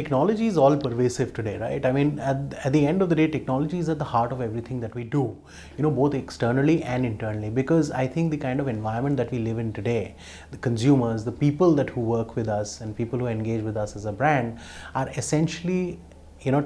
technology is all pervasive today, right? I mean, at the end of the day, technology is at the heart of everything that we do, both externally and internally, because I think the kind of environment that we live in today, the consumers, the people who work with us and people who engage with us as a brand are essentially,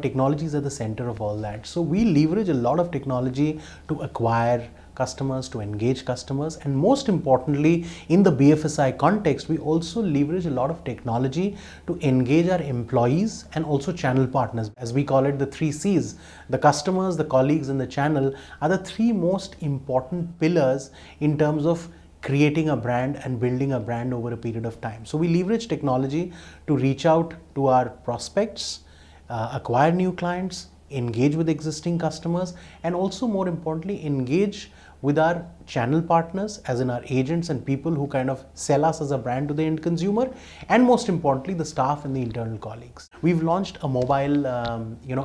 technology is at the center of all that. So we leverage a lot of technology to acquire customers, to engage customers, and most importantly, in the BFSI context, we also leverage a lot of technology to engage our employees and also channel partners. As we call it, the 3Cs, the customers, the colleagues, and the channel are the three most important pillars in terms of creating a brand and building a brand over a period of time. So we leverage technology to reach out to our prospects, acquire new clients, engage with existing customers, and also more importantly, engage with our channel partners, as in our agents and people who kind of sell us as a brand to the end consumer, and most importantly, the staff and the internal colleagues. We've launched a mobile,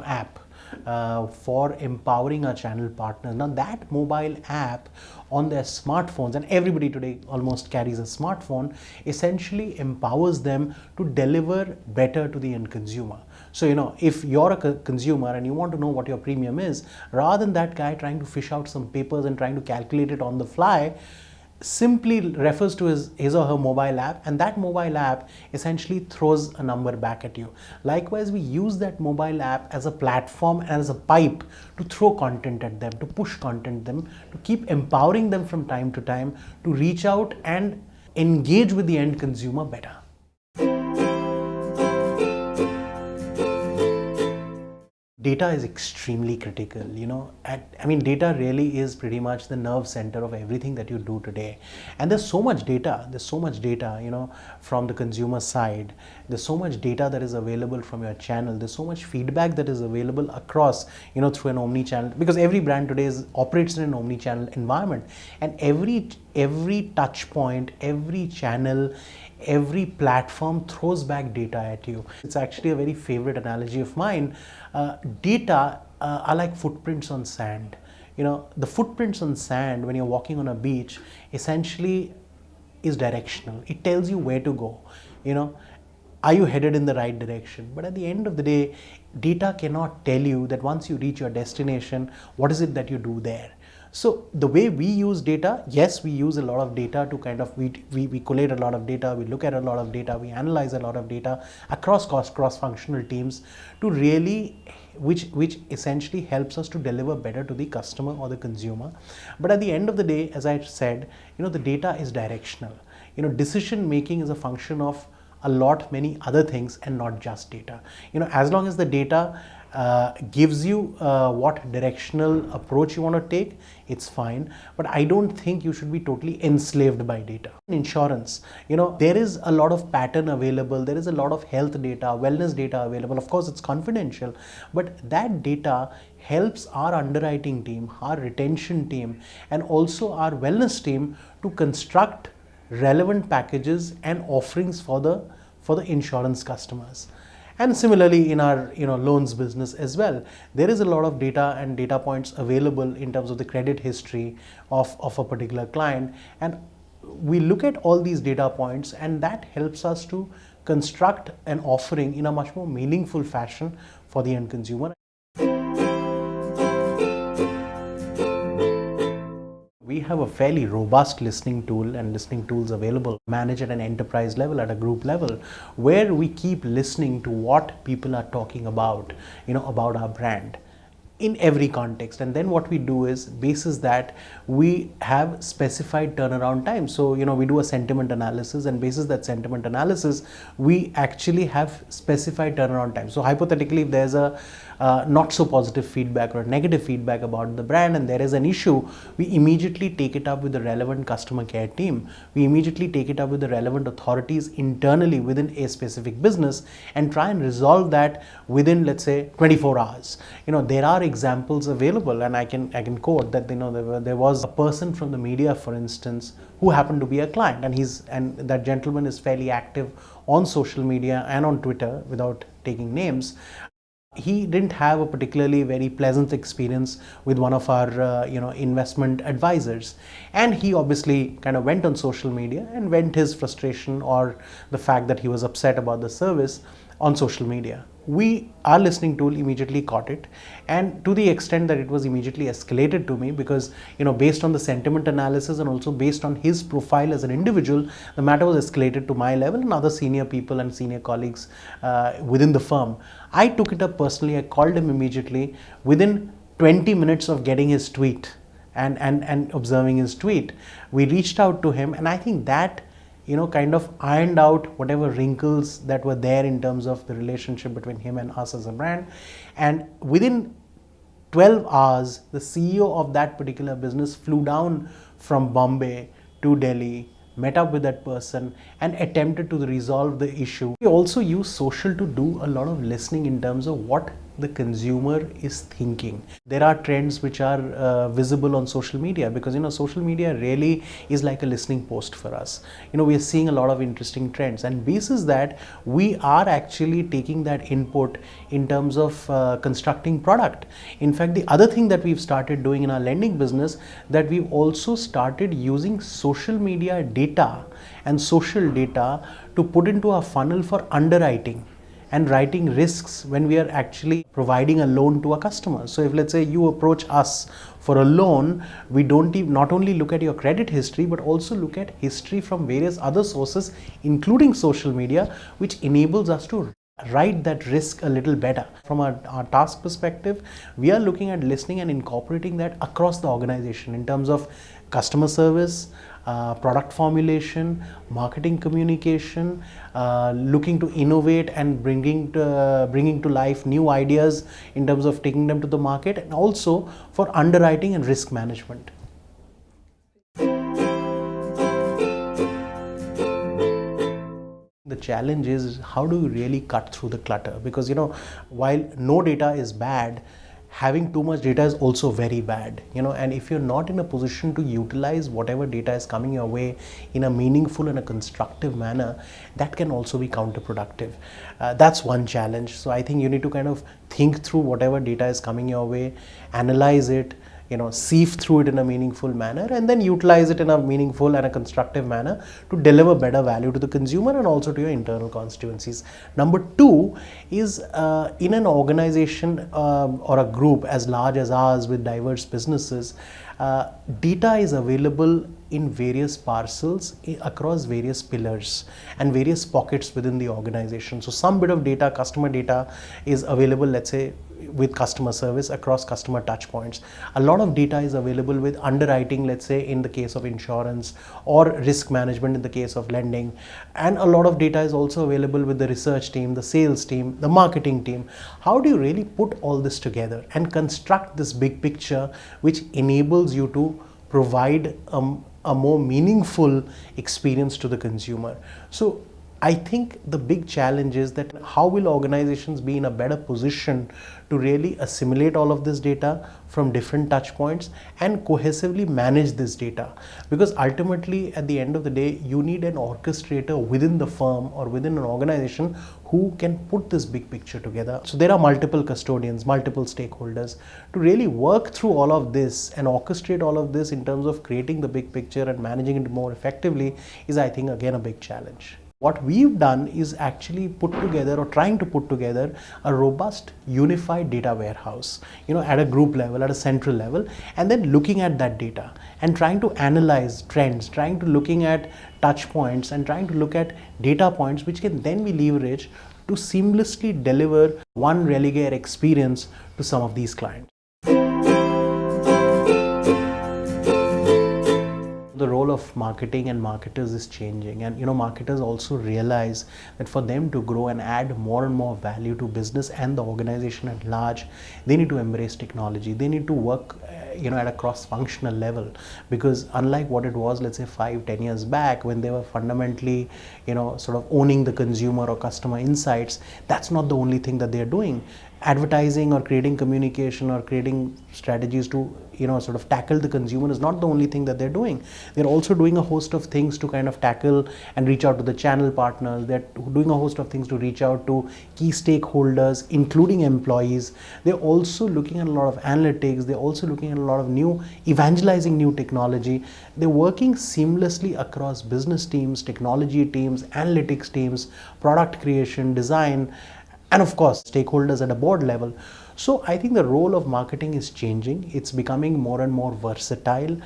app for empowering our channel partners. Now that mobile app on their smartphones, and everybody today almost carries a smartphone, essentially empowers them to deliver better to the end consumer. So, if you're a consumer and you want to know what your premium is, rather than that guy trying to fish out some papers and trying to calculate it on the fly, simply refers to his or her mobile app, and that mobile app essentially throws a number back at you. Likewise, we use that mobile app as a platform and as a pipe to throw content at them, to push content at them, to keep empowering them from time to time to reach out and engage with the end consumer better. Data is extremely critical, data really is pretty much the nerve center of everything that you do today. And there's so much data, from the consumer side. There's so much data that is available from your channel. There's so much feedback that is available across, through an omni-channel, because every brand today operates in an omni-channel environment. And every touch point, every channel, every platform throws back data at you. It's actually a very favorite analogy of mine. Data are like footprints on sand. The footprints on sand when you're walking on a beach essentially is directional. It tells you where to go. Are you headed in the right direction? But at the end of the day, data cannot tell you that once you reach your destination, what is it that you do there? So the way we use data, yes, we use a lot of data to kind of, we collate a lot of data, we look at a lot of data, we analyze a lot of data across cross-functional teams to really, which essentially helps us to deliver better to the customer or the consumer. But at the end of the day, as I said, the data is directional. Decision making is a function of many other things and not just data. As long as the data gives you what directional approach you want to take, it's fine. But I don't think you should be totally enslaved by data. In insurance, there is a lot of pattern available. There is a lot of health data, wellness data available. Of course, it's confidential, but that data helps our underwriting team, our retention team, and also our wellness team to construct relevant packages and offerings for the insurance customers. And similarly in our loans business as well, there is a lot of data and data points available in terms of the credit history of a particular client, and we look at all these data points, and that helps us to construct an offering in a much more meaningful fashion for the end consumer. We have a fairly robust listening tool and listening tools available, managed at an enterprise level, at a group level, where we keep listening to what people are talking about, about our brand in every context. And then what we do is, basis that, we have specified turnaround time. So, we do a sentiment analysis, and basis that sentiment analysis, we actually have specified turnaround time. So hypothetically, if there's a not so positive feedback or negative feedback about the brand and there is an issue, we immediately take it up with the relevant customer care team. We immediately take it up with the relevant authorities internally within a specific business and try and resolve that within, let's say, 24 hours. There are examples available, and I can quote that, there was a person from the media, for instance, who happened to be a client, and that gentleman is fairly active on social media and on Twitter, without taking names. He didn't have a particularly very pleasant experience with one of our investment advisors, and he obviously kind of went on social media and vent his frustration or the fact that he was upset about the service on social media. Our listening tool immediately caught it, and to the extent that it was immediately escalated to me, because based on the sentiment analysis and also based on his profile as an individual, the matter was escalated to my level and other senior people and senior colleagues within the firm. I took it up personally. I called him immediately within 20 minutes of getting his tweet and observing his tweet. We reached out to him, and I think that kind of ironed out whatever wrinkles that were there in terms of the relationship between him and us as a brand. And within 12 hours, the CEO of that particular business flew down from Bombay to Delhi, met up with that person and attempted to resolve the issue. We also use social to do a lot of listening in terms of what the consumer is thinking. There are trends which are visible on social media, because social media really is like a listening post for us. We are seeing a lot of interesting trends, and basis that we are actually taking that input in terms of constructing product. In fact, the other thing that we've started doing in our lending business, that we've also started using social media data and social data to put into our funnel for underwriting and writing risks when we are actually providing a loan to a customer. So if, let's say, you approach us for a loan, we not only look at your credit history, but also look at history from various other sources, including social media, which enables us to write that risk a little better. From our task perspective, we are looking at listening and incorporating that across the organization in terms of customer service, product formulation, marketing communication, looking to innovate and bringing to life new ideas in terms of taking them to the market, and also for underwriting and risk management. The challenge is, how do you really cut through the clutter? Because while no data is bad, having too much data is also very bad, and if you're not in a position to utilize whatever data is coming your way in a meaningful and a constructive manner, that can also be counterproductive. That's one challenge. So I think you need to kind of think through whatever data is coming your way, analyze it, sieve through it in a meaningful manner, and then utilize it in a meaningful and a constructive manner to deliver better value to the consumer and also to your internal constituencies. Number two is, in an organization or a group as large as ours with diverse businesses, data is available in various parcels across various pillars and various pockets within the organization. So some bit of data, customer data, is available, let's say, with customer service across customer touch points. A lot of data is available with underwriting, let's say in the case of insurance, or risk management in the case of lending. And a lot of data is also available with the research team, the sales team, the marketing team. How do you really put all this together and construct this big picture which enables you to provide a more meaningful experience to the consumer? So I think the big challenge is that how will organizations be in a better position to really assimilate all of this data from different touch points and cohesively manage this data? Because ultimately, at the end of the day, you need an orchestrator within the firm or within an organization who can put this big picture together. So there are multiple custodians, multiple stakeholders to really work through all of this and orchestrate all of this in terms of creating the big picture and managing it more effectively is, I think, again, a big challenge. What we've done is actually put together, or trying to put together, a robust unified data warehouse, at a group level, at a central level, and then looking at that data and trying to analyze trends, trying to looking at touch points and trying to look at data points which can then be leveraged to seamlessly deliver one Religare experience to some of these clients. The role of marketing and marketers is changing, and marketers also realize that for them to grow and add more and more value to business and the organization at large, they need to embrace technology. They need to work at a cross-functional level, because unlike what it was, let's say 5-10 years back, when they were fundamentally sort of owning the consumer or customer insights, that's not the only thing that they're doing. advertising or creating communication or creating strategies to sort of tackle the consumer is not the only thing that they're doing. They're also doing a host of things to kind of tackle and reach out to the channel partners. They're doing a host of things to reach out to key stakeholders, including employees. They're also looking at a lot of analytics. They're also looking at a lot of new evangelizing new technology. They're working seamlessly across business teams, technology teams, analytics teams, product creation, design, and of course stakeholders at a board level. So I think the role of marketing is changing. It's becoming more and more versatile.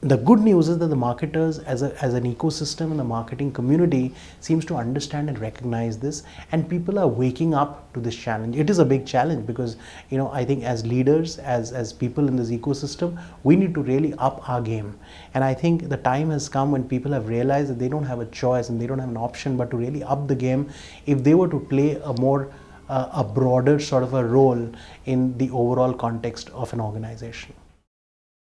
The good news is that the marketers as an ecosystem and the marketing community seems to understand and recognize this, and people are waking up to this challenge. It is a big challenge because I think as leaders, as people in this ecosystem, we need to really up our game. And I think the time has come when people have realized that they don't have a choice and they don't have an option but to really up the game if they were to play a broader sort of a role in the overall context of an organization.